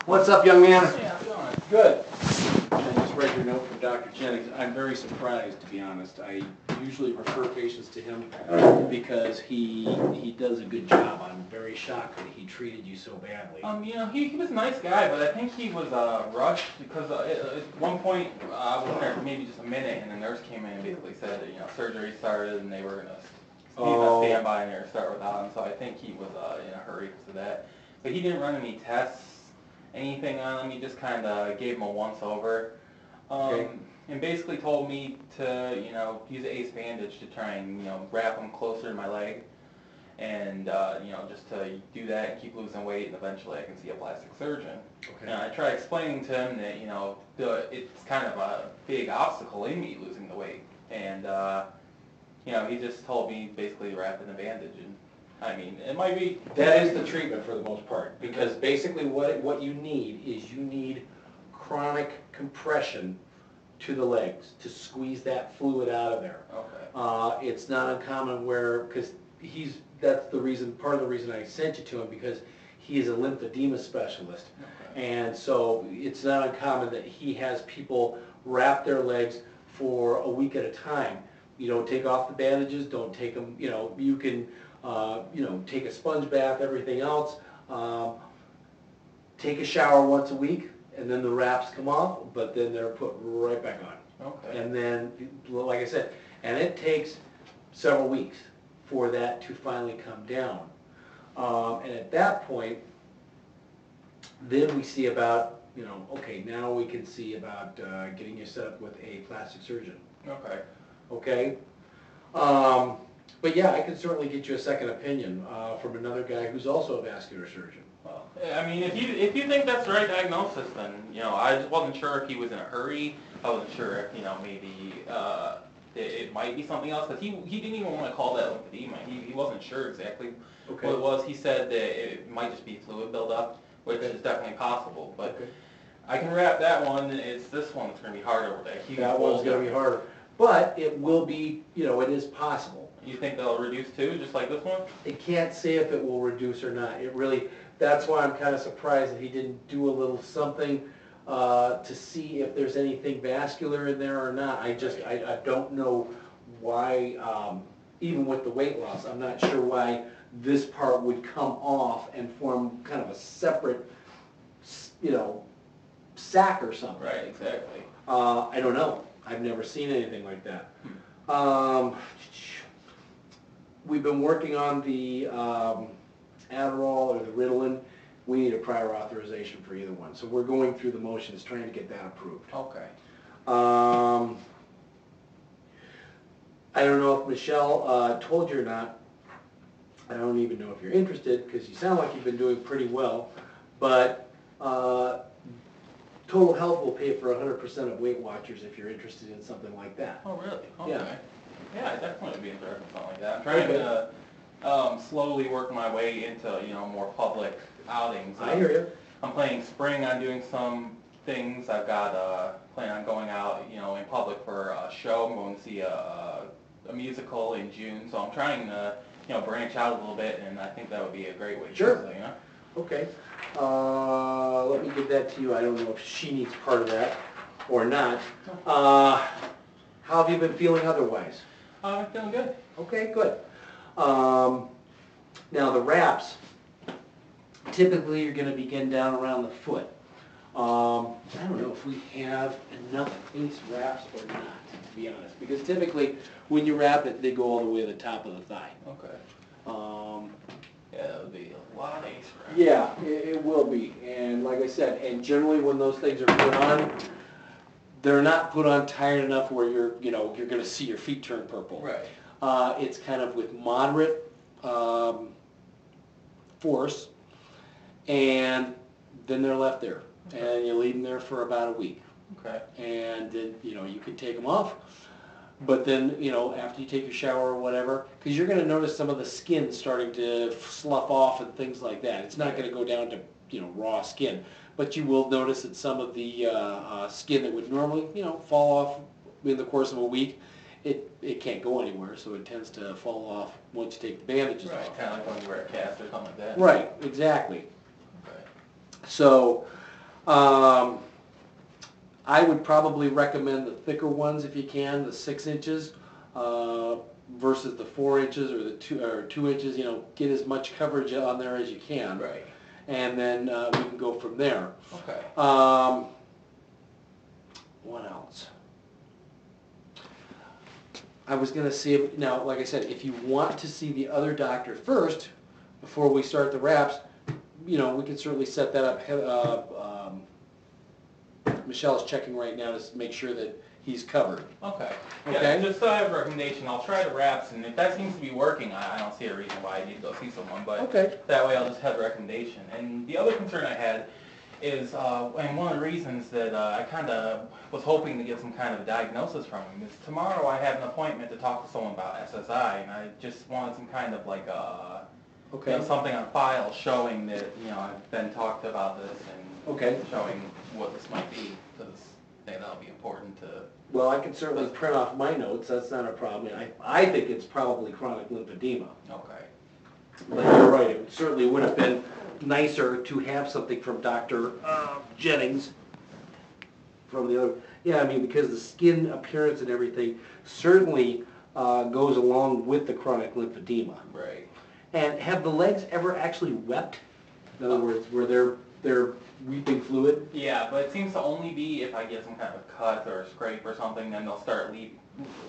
What's up, young man? Hey, how's it going? Good. I just read your note from Dr. Jennings. I'm very surprised, to be honest. I usually refer patients to him because he does a good job. I'm very shocked that he treated you so badly. He was a nice guy, but I think he was rushed because at one point I was in there for maybe just a minute, and the nurse came in and basically said that surgery started and they were gonna leave a standby in there to start without him. So I think he was in a hurry because of that. But he didn't run any tests, anything on him. He just kind of gave him a once over. Okay. And basically told me to, use an ace bandage to try and, wrap them closer to my leg. And, just to do that and keep losing weight, and eventually I can see a plastic surgeon. Okay. And I tried explaining to him that, it's kind of a big obstacle in me losing the weight. And, he just told me basically to wrap in a bandage. And, I mean, it might be... That is the treatment for the most part, because basically what you need is you need chronic compression to the legs to squeeze that fluid out of there. Okay. It's not uncommon because that's the reason, part of the reason I sent you to him, because he is a lymphedema specialist. Okay. And so it's not uncommon that he has people wrap their legs for a week at a time. You don't take off the bandages, don't take them, you can, take a sponge bath, everything else. Take a shower once a week, and then the wraps come off, but then they're put right back on. Okay. And then, like I said, and it takes several weeks for that to finally come down. And at that point, then we see about, okay, now we can see about getting you set up with a plastic surgeon. Okay. Okay? But yeah, I can certainly get you a second opinion from another guy who's also a vascular surgeon. Well, I mean, if you think that's the right diagnosis, then I just wasn't sure if he was in a hurry. I wasn't sure if maybe it might be something else, because he didn't even want to call that lymphedema. He wasn't sure exactly what it was. He said that it might just be fluid buildup, which is definitely possible. But I can wrap that one. It's this one that's going to be harder with that huge. That one's going to be harder, but it will be. It is possible. You think they'll reduce too, just like this one? I can't say if it will reduce or not. It really. That's why I'm kind of surprised that he didn't do a little something to see if there's anything vascular in there or not. I don't know why, even with the weight loss, I'm not sure why this part would come off and form kind of a separate, sac or something. Right, exactly. I don't know. I've never seen anything like that. We've been working on the Adderall or the Ritalin. We need a prior authorization for either one. So we're going through the motions trying to get that approved. Okay. I don't know if Michelle told you or not. I don't even know if you're interested, because you sound like you've been doing pretty well. But Total Health will pay for 100% of Weight Watchers if you're interested in something like that. Oh, really? Okay. Yeah. Yeah, I definitely would be interested in something like that. I'm trying to slowly work my way into, more public outings. I hear you. I'm planning spring on doing some things. I've got plan on going out, in public for a show. I'm going to see a musical in June, so I'm trying to, branch out a little bit, and I think that would be a great way to do it, Okay. Let me give that to you. I don't know if she needs part of that or not. How have you been feeling otherwise? I'm feeling good. Okay, good. Now the wraps, typically you're going to begin down around the foot. I don't know if we have enough ace wraps or not, to be honest, because typically when you wrap it, they go all the way to the top of the thigh. Okay. Yeah, that would be a lot of ace wraps. Yeah, it will be. And like I said, and generally when those things are put on, they're not put on tight enough where you're going to see your feet turn purple. Right. It's kind of with moderate force, and then they're left there, and you leave them there for about a week. Okay. And then you can take them off, but then after you take your shower or whatever, because you're going to notice some of the skin starting to slough off and things like that. It's not going to go down to raw skin, but you will notice that some of the skin that would normally fall off in the course of a week, it can't go anywhere, so it tends to fall off once you take the bandages off. Kind of like when you wear a cast or something like that. Right, exactly. Okay. So I would probably recommend the thicker ones if you can, the 6 inches, versus the 4 inches or the 2 inches, you know, get as much coverage on there as you can. Right. And then, we can go from there. Okay. What else? I was gonna see if, now, like I said, if you want to see the other doctor first, before we start the wraps, you know, we can certainly set that up. Michelle's checking right now to make sure that he's covered. Okay. Okay. Yeah, just so I have a recommendation, I'll try the wraps, and if that seems to be working, I don't see a reason why I need to go see someone, but Okay. that way I'll just have a recommendation. And the other concern I had is, and one of the reasons that I kind of was hoping to get some kind of a diagnosis from him is tomorrow I have an appointment to talk to someone about SSI, and I just wanted some kind of like, Okay. you know, something on file showing that, you know, I've been talked about this and Okay. showing what this might be, because I think that'll be important to. Well, I can certainly print off my notes, that's not a problem. I think it's probably chronic lymphedema. Okay. But you're right, it certainly would have been nicer to have something from Dr. Jennings from the other, yeah, I mean, because the skin appearance and everything certainly goes along with the chronic lymphedema. Right. And have the legs ever actually wept? In other words, where they're weeping fluid? Yeah, but it seems to only be if I get some kind of a cut or a scrape or something, then they'll start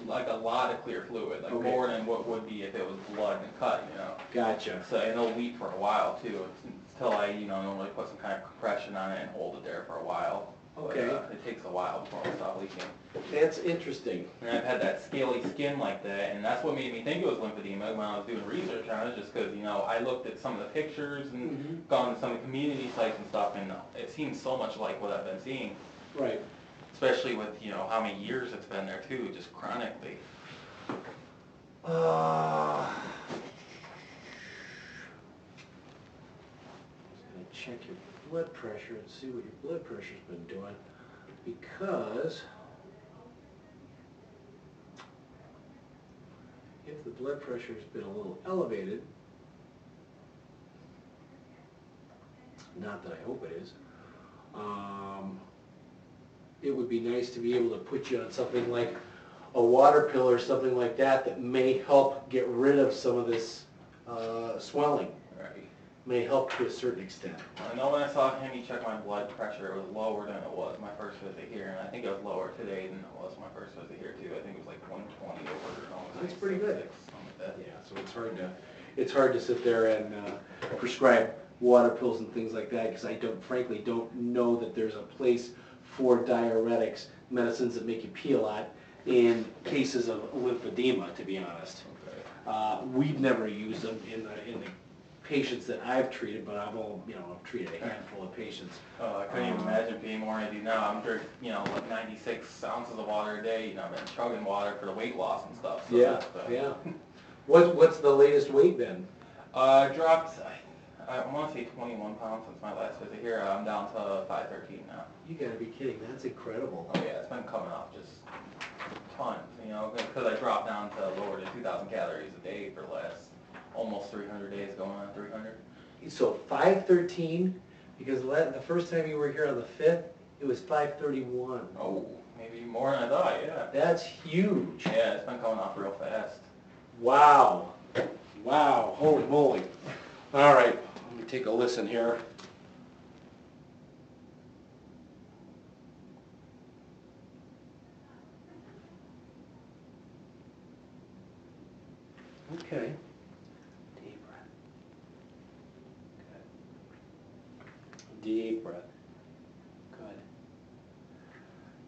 like a lot of clear fluid, like Okay. more than what would be if it was blood and cut, you know. Gotcha. So, and they'll weep for a while too, until I, you know, normally put some kind of compression on it and hold it there for a while. Okay. But, it takes a while before it'll stop leaking. That's interesting. And I've had that scaly skin like that, and that's what made me think it was lymphedema when I was doing research on it, just because, you know, I looked at some of the pictures and gone to some of the community sites and stuff, and it seems so much like what I've been seeing, Right. especially with, you know, how many years it's been there too, just chronically. Just gonna check your blood pressure and see what your blood pressure's been doing, because if the blood pressure's been a little elevated, not that I hope it is, it would be nice to be able to put you on something like a water pill or something like that that may help get rid of some of this swelling. Right. May help to a certain extent. I know when I saw him, he checked my blood pressure, it was lower than it was my first visit here, and I think it was lower today than it was my first visit here too. I think it was like 120 over, almost. That's pretty good. Something like that. Yeah, so it's hard to sit there and prescribe water pills and things like that, because I frankly don't know that there's a place for diuretics, medicines that make you pee a lot, in cases of lymphedema, to be honest. Okay. We've never used them in the patients that I've treated, but I've treated a handful of patients. I couldn't even imagine being more than I do now. I'm drinking, you know, like 96 ounces of water a day. You know, I've been chugging water for the weight loss and stuff. So Yeah, that's, yeah. What's the latest weight then? I dropped, I want to say 21 pounds since my last visit here. I'm down to 513 now. You gotta be kidding, that's incredible. Oh yeah, it's been coming off just tons, you know, because I dropped down to lower than 2,000 calories a day for the last almost 300 days, going on 300. So 513, because the first time you were here on the 5th, it was 531. Oh, maybe more than I thought, yeah. That's huge. Yeah, it's been coming off real fast. Wow. Wow, holy moly. All right, let me take a listen here. Okay. Deep breath. Good. Deep breath. Good.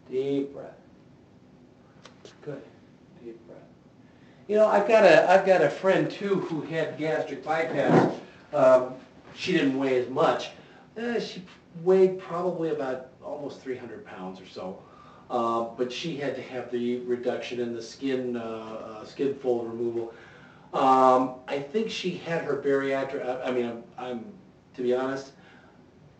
Deep breath. Good. Deep breath. You know, I've got a friend too who had gastric bypass. She didn't weigh as much. She weighed probably about almost 300 pounds or so. But she had to have the reduction in the skin fold removal. I think she had her bariatric. I mean, I'm to be honest,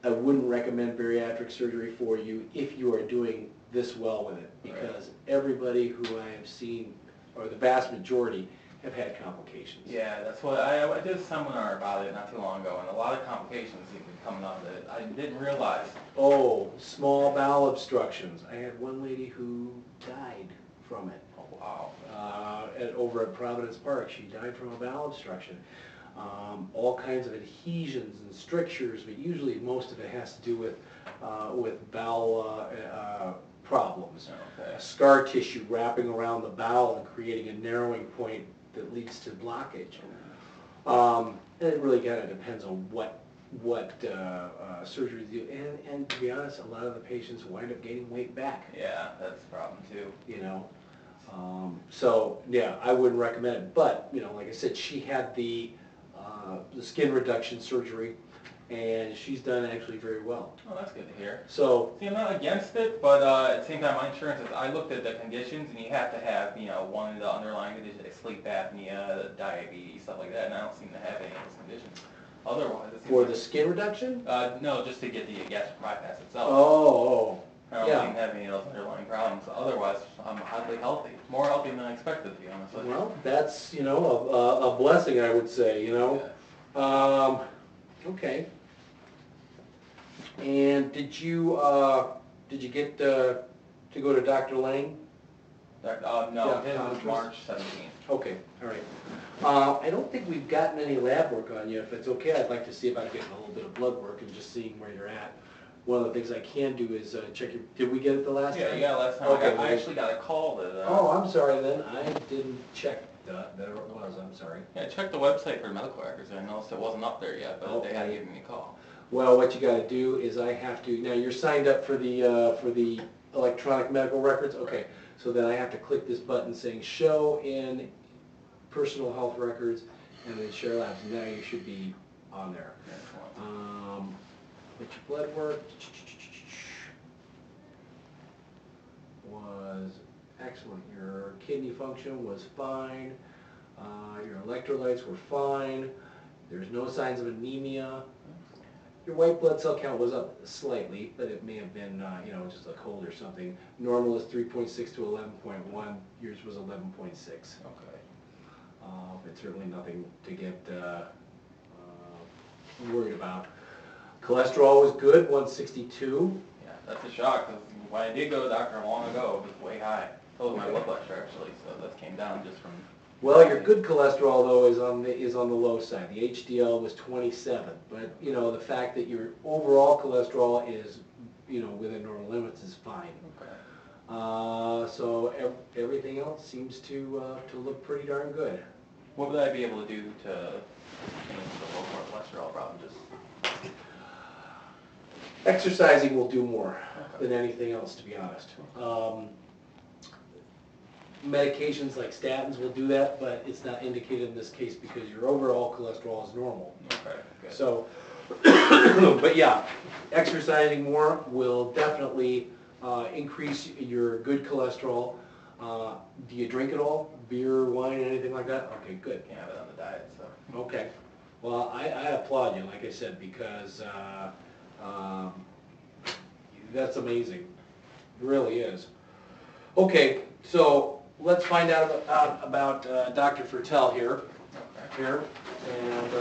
I wouldn't recommend bariatric surgery for you if you are doing this well with it, because everybody who I have seen, or the vast majority, have had complications. Yeah, that's what, I did a seminar about it not too long ago, and a lot of complications seem to be coming up that I didn't realize. Oh, small bowel obstructions. I had one lady who died from it. Oh, wow. Over at Providence Park. She died from a bowel obstruction. All kinds of adhesions and strictures, but usually most of it has to do with bowel problems. Okay. Scar tissue wrapping around the bowel and creating a narrowing point that leads to blockage. And it really kind of depends on what surgery you do. And to be honest, a lot of the patients wind up gaining weight back. Yeah, that's a problem too. You know, so yeah, I wouldn't recommend it. But you know, like I said, she had the skin reduction surgery, and she's done actually very well. Oh, that's good to hear. So See, I'm not against it, but at the same time, my insurance is, I looked at the conditions, and you have to have, you know, one of the underlying conditions, like sleep apnea, diabetes, stuff like that, and I don't seem to have any of those conditions. Otherwise, it seems for like, the skin reduction? no, just to get the gastric bypass itself. Oh, I don't yeah. seem to have any of those underlying problems. Otherwise, I'm highly healthy. More healthy than I expected, to be honest with you. Well, that's, you know, a blessing, I would say, you know. Okay. And did you get to go to Dr. Lang? No, Yeah, his was contrast. March 17th. Okay, all right. I don't think we've gotten any lab work on you. If it's okay, I'd like to see about getting a little bit of blood work and just seeing where you're at. One of the things I can do is check your, did we get it the last time? Yeah, you got it last time. Okay. I actually got a call that... Oh, I'm sorry then. I didn't check that it was, I'm sorry. Yeah, I checked the website for medical records, and I noticed it wasn't up there yet, but they hadn't given me a call. Well, what you gotta do is I have to, now you're signed up for the electronic medical records? Okay, so then I have to click this button saying show in personal health records and then share labs. Now you should be on there. But your blood work was excellent. Your kidney function was fine. Your electrolytes were fine. There's no signs of anemia. Your white blood cell count was up slightly, but it may have been, you know, just a cold or something. Normal is 3.6 to 11.1. Yours was 11.6. Okay. It's certainly nothing to get worried about. Cholesterol was good, 162. Yeah, that's a shock, because when I did go to the doctor long ago, it was way high. So was my blood pressure, actually, so that came down just from... Well, your good cholesterol though is on the low side. The HDL was 27, but you know the fact that your overall cholesterol is, you know, within normal limits is fine. Okay. So everything else seems to look pretty darn good. What would I be able to do to change the low cholesterol problem? Just... Exercising will do more Okay. than anything else, to be honest. Medications like statins will do that, but it's not indicated in this case because your overall cholesterol is normal. Okay, good. So, but yeah, exercising more will definitely increase your good cholesterol. Do you drink at all? Beer, wine, anything like that? Okay, good. Can't have it on the diet, so... Okay. Well, I applaud you, like I said, because that's amazing. It really is. Okay, so let's find out about Dr. Fertel here. Okay. Here, and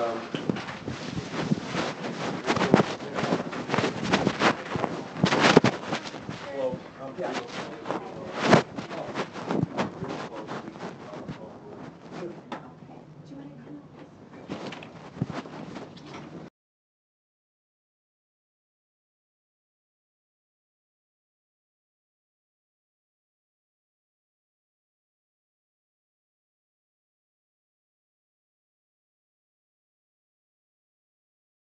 well, yeah.